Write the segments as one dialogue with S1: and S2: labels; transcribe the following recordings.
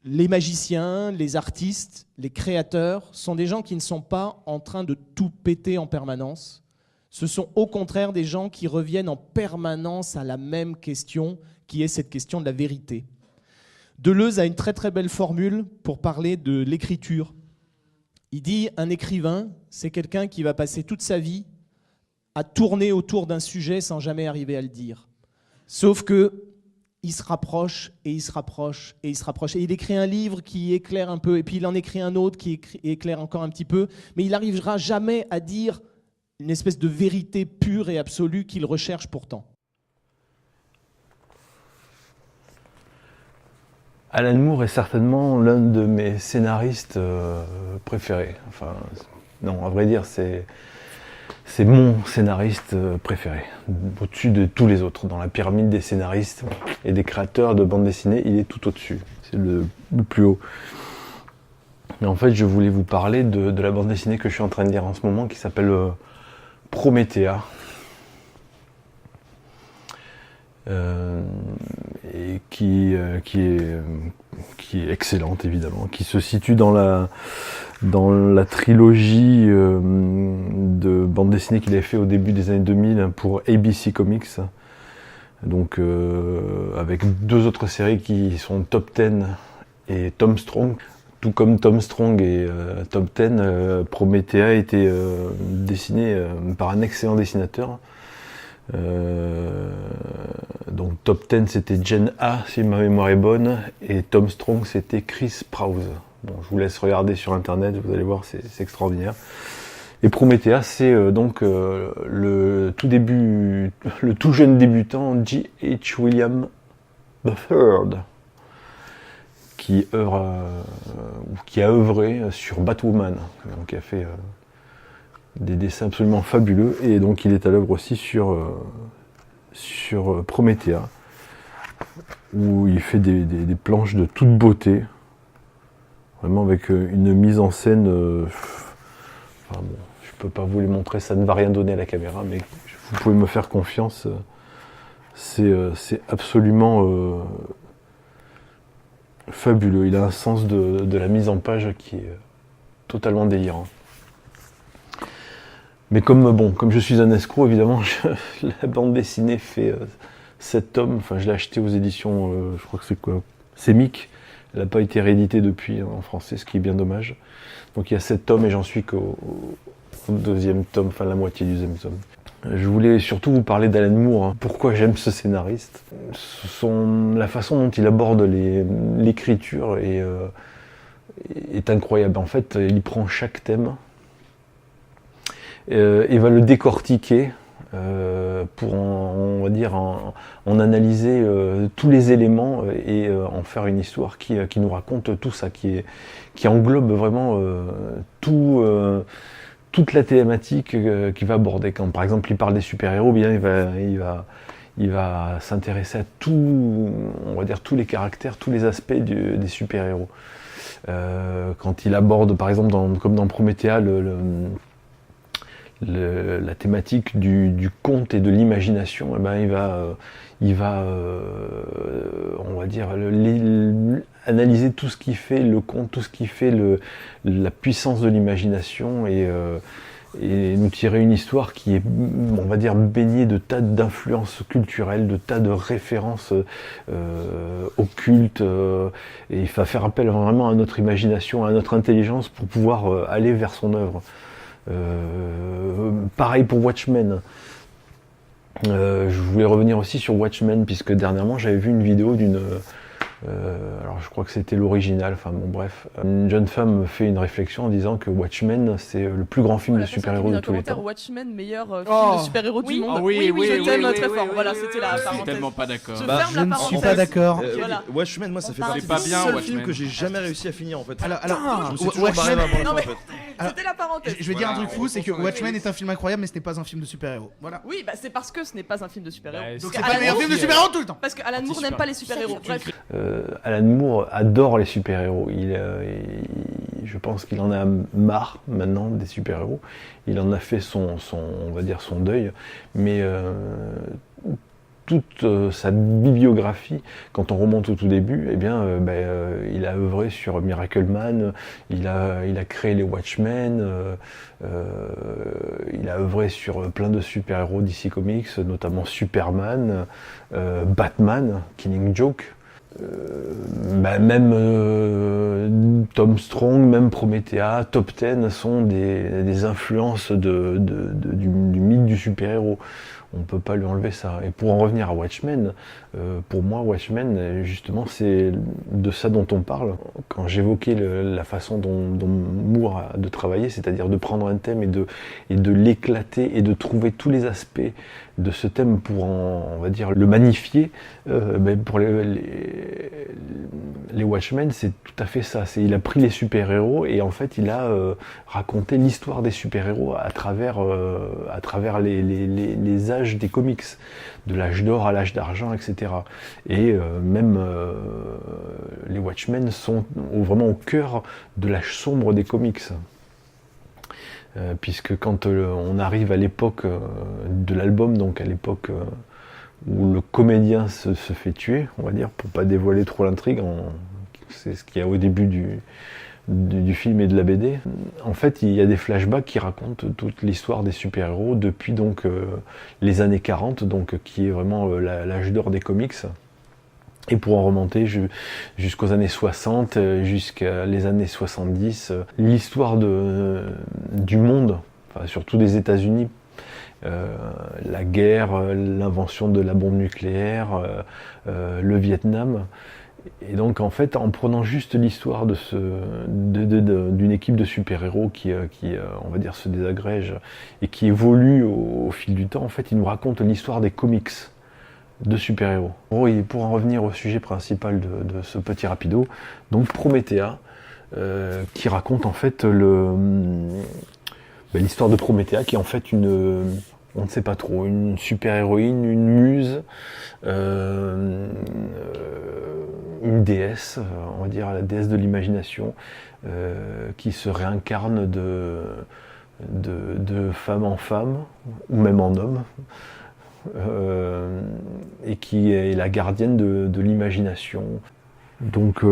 S1: les magiciens, les artistes, les créateurs sont des gens qui ne sont pas en train de tout péter en permanence. Ce sont au contraire des gens qui reviennent en permanence à la même question, qui est cette question de la vérité. Deleuze a une très très belle formule pour parler de l'écriture. Il dit un écrivain, c'est quelqu'un qui va passer toute sa vie à tourner autour d'un sujet sans jamais arriver à le dire. Sauf que il se rapproche, et il se rapproche, et il se rapproche. Et il écrit un livre qui éclaire un peu, et puis il en écrit un autre qui éclaire encore un petit peu, mais il n'arrivera jamais à dire une espèce de vérité pure et absolue qu'il recherche pourtant.
S2: Alan Moore est certainement l'un de mes scénaristes préférés. Enfin, non, à vrai dire, c'est mon scénariste préféré, au-dessus de tous les autres. Dans la pyramide des scénaristes et des créateurs de bande dessinée, il est tout au-dessus. C'est le plus haut. Mais en fait, je voulais vous parler de la bande dessinée que je suis en train de lire en ce moment, qui s'appelle Promethea. Et qui est excellente, évidemment, qui se situe dans la trilogie de bande dessinée qu'il avait fait au début des années 2000 pour ABC Comics, donc avec deux autres séries qui sont Top 10 et Tom Strong. Tout comme Tom Strong et Top 10, Promethea a été dessiné par un excellent dessinateur. Donc Top 10 c'était Jen A, si ma mémoire est bonne, et Tom Strong c'était Chris Prowse. Bon, je vous laisse regarder sur internet, vous allez voir, c'est extraordinaire. Et Promethea, c'est donc le tout jeune débutant J.H. William III, qui a œuvré sur Batwoman, donc qui a fait des dessins absolument fabuleux, et donc il est à l'œuvre aussi sur Promethea, où il fait des planches de toute beauté, vraiment avec une mise en scène. Enfin bon, je peux pas vous les montrer, ça ne va rien donner à la caméra, mais vous pouvez me faire confiance, c'est absolument fabuleux. Il a un sens de la mise en page qui est totalement délirant. Mais comme je suis un escroc, évidemment, la bande dessinée fait 7 tomes. Enfin, je l'ai acheté aux éditions, je crois que c'est quoi, Semic. Elle n'a pas été rééditée depuis en français, ce qui est bien dommage. Donc il y a 7 tomes et j'en suis qu'au deuxième tome, enfin la moitié du deuxième tome. Je voulais surtout vous parler d'Alan Moore. Hein. Pourquoi j'aime ce scénariste ? La façon dont il aborde l'écriture est incroyable. En fait, il prend chaque thème et va le décortiquer pour on va dire en analyser tous les éléments et en faire une histoire qui nous raconte tout ça, qui englobe vraiment toute la thématique qu'il va aborder. Quand par exemple il parle des super-héros, bien il va s'intéresser à on va dire tous les caractères, tous les aspects des super-héros. Quand il aborde par exemple comme dans Promethea la thématique du conte et de l'imagination, eh ben il va on va dire analyser tout ce qui fait le conte, tout ce qui fait la puissance de l'imagination et nous tirer une histoire qui est, on va dire, baignée de tas d'influences culturelles, de tas de références occultes, et il va faire appel vraiment à notre imagination, à notre intelligence pour pouvoir aller vers son œuvre. Pareil pour Watchmen. Je voulais revenir aussi sur Watchmen puisque dernièrement j'avais vu une vidéo d'une alors je crois que c'était l'original, enfin bon bref, une jeune femme fait une réflexion en disant que Watchmen c'est le plus grand film de super-héros de tous les temps.
S3: Watchmen, meilleur film de super-héros du monde. Oui, je t'aime très fort. Voilà, c'était la parenthèse.
S4: Je suis tellement pas d'accord.
S1: Je ne suis pas d'accord.
S3: Voilà.
S5: Watchmen, moi ça fait partie des seuls films que j'ai jamais réussi à finir en fait.
S6: Alors
S5: je me suis toujours barré avant la fin, en fait.
S3: C'était la parenthèse.
S6: Je vais dire un truc fou, c'est que Watchmen est un film incroyable, mais ce n'est pas un film de super-héros. Voilà.
S3: Oui, bah c'est parce que ce n'est pas un film de super-héros.
S6: Donc c'est pas le meilleur film de super-héros tout le temps.
S3: Parce que Alan Moore n'aime pas les super-héros. Bref.
S2: Alan Moore adore les super-héros. Je pense qu'il en a marre maintenant des super-héros. Il en a fait on va dire son deuil. Mais toute sa bibliographie, quand on remonte au tout début, eh bien, il a œuvré sur Miracle Man, il a créé les Watchmen, il a œuvré sur plein de super-héros DC Comics, notamment Superman, Batman, Killing Joke. Même Tom Strong, même Promethea, Top Ten sont des influences du mythe du super-héros. On ne peut pas lui enlever ça. Et pour en revenir à Watchmen, pour moi, Watchmen, justement, c'est de ça dont on parle. Quand j'évoquais la façon dont Moore a de travailler, c'est-à-dire de prendre un thème et de l'éclater et de trouver tous les aspects de ce thème pour on va dire, le magnifier, pour les Watchmen, c'est tout à fait ça. Il a pris les super-héros et en fait, il a raconté l'histoire des super-héros à travers les âges des comics, de l'âge d'or à l'âge d'argent, etc. Et même les Watchmen sont vraiment au cœur de l'âge sombre des comics. Puisque quand on arrive à l'époque de l'album, donc à l'époque où le comédien se fait tuer, on va dire, pour pas dévoiler trop l'intrigue, c'est ce qu'il y a au début du film et de la BD. En fait, il y a des flashbacks qui racontent toute l'histoire des super-héros depuis donc les années 40, donc qui est vraiment l'âge d'or des comics. Et pour en remonter jusqu'aux années 60, jusqu'à les années 70, l'histoire du monde, enfin, surtout des États-Unis, la guerre, l'invention de la bombe nucléaire, le Vietnam. Et donc en fait, en prenant juste l'histoire d'une équipe de super-héros qui on va dire, se désagrège et qui évolue au fil du temps, en fait, il nous raconte l'histoire des comics de super-héros. Pour en revenir au sujet principal de ce petit rapido, donc Promethea, qui raconte en fait l'histoire de Promethea, qui est en fait on ne sait pas trop, une super-héroïne, une muse, une déesse, on va dire la déesse de l'imagination, qui se réincarne de femme en femme, ou même en homme, et qui est la gardienne de l'imagination. Donc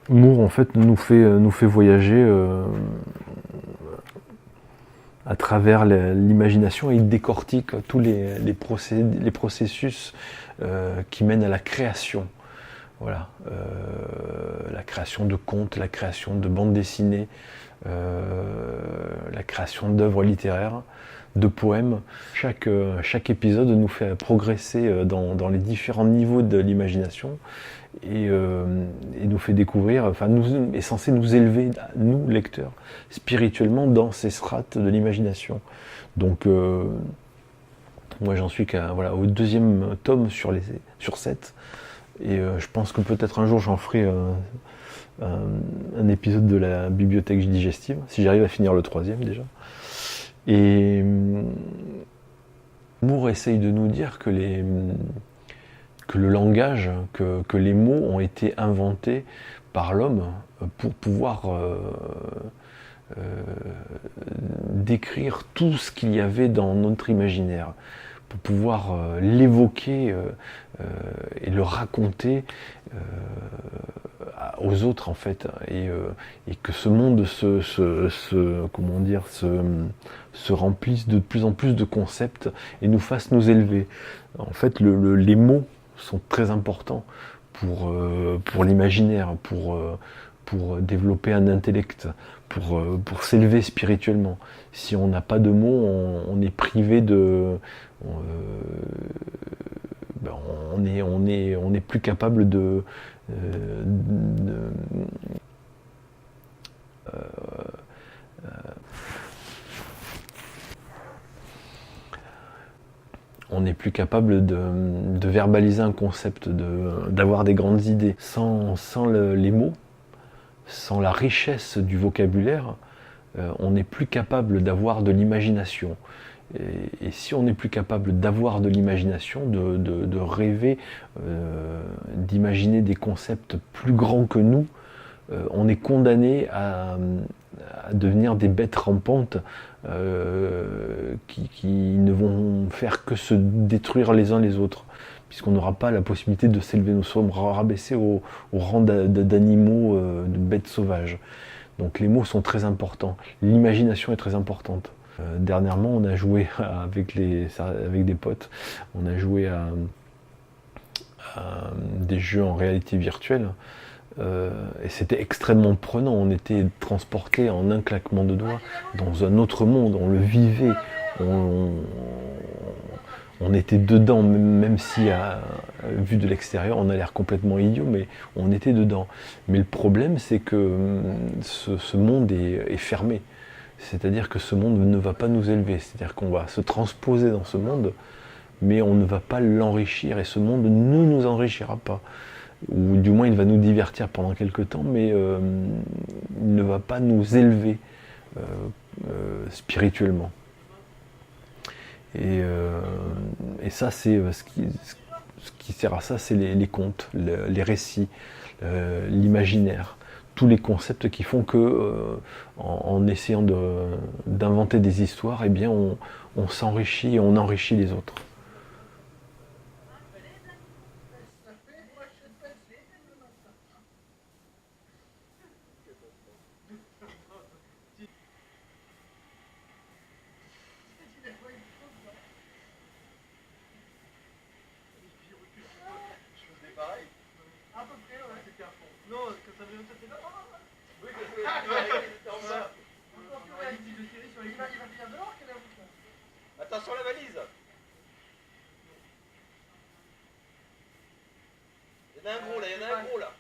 S2: Moore en fait nous fait voyager à travers l'imagination et il décortique tous les processus qui mènent à la création. Voilà, la création de contes, la création de bandes dessinées, la création d'œuvres littéraires, de poèmes. Chaque épisode nous fait progresser dans les différents niveaux de l'imagination et nous fait découvrir, enfin est censé nous élever, nous lecteurs, spirituellement dans ces strates de l'imagination. Donc moi j'en suis au deuxième tome sur 7 et je pense que peut-être un jour j'en ferai un épisode de la bibliothèque digestive, si j'arrive à finir le 3e déjà. Et Moore essaye de nous dire que le langage, que les mots ont été inventés par l'homme pour pouvoir décrire tout ce qu'il y avait dans notre imaginaire, pour pouvoir l'évoquer et le raconter aux autres en fait, et que ce monde se remplisse de plus en plus de concepts et nous fasse nous élever. En fait, les mots sont très importants pour l'imaginaire, pour développer un intellect, pour s'élever spirituellement. Si on n'a pas de mots, on est privé de... on n'est plus capable on n'est plus capable de verbaliser un concept, d'avoir des grandes idées. Sans les mots, sans la richesse du vocabulaire, on n'est plus capable d'avoir de l'imagination. Et si on n'est plus capable d'avoir de l'imagination, de rêver, d'imaginer des concepts plus grands que nous, on est condamné à devenir des bêtes rampantes qui ne vont faire que se détruire les uns les autres, puisqu'on n'aura pas la possibilité de s'élever. Nous sommes rabaissés au rang d'animaux, de bêtes sauvages. Donc les mots sont très importants, l'imagination est très importante. Dernièrement, on a joué avec des potes, on a joué à des jeux en réalité virtuelle, et c'était extrêmement prenant. On était transporté en un claquement de doigts dans un autre monde, on le vivait, on était dedans, même si vu de l'extérieur on a l'air complètement idiot, mais on était dedans. Mais le problème, c'est que ce monde est fermé, c'est-à-dire que ce monde ne va pas nous élever, c'est-à-dire qu'on va se transposer dans ce monde, mais on ne va pas l'enrichir, et ce monde ne nous enrichira pas. Ou du moins il va nous divertir pendant quelque temps, mais il ne va pas nous élever spirituellement. Et ça, c'est ce qui sert à ça, c'est les contes, les récits, l'imaginaire, tous les concepts qui font que, en essayant d'inventer des histoires, eh bien on s'enrichit et on enrichit les autres.
S5: Attention la valise. Il y en a un gros là,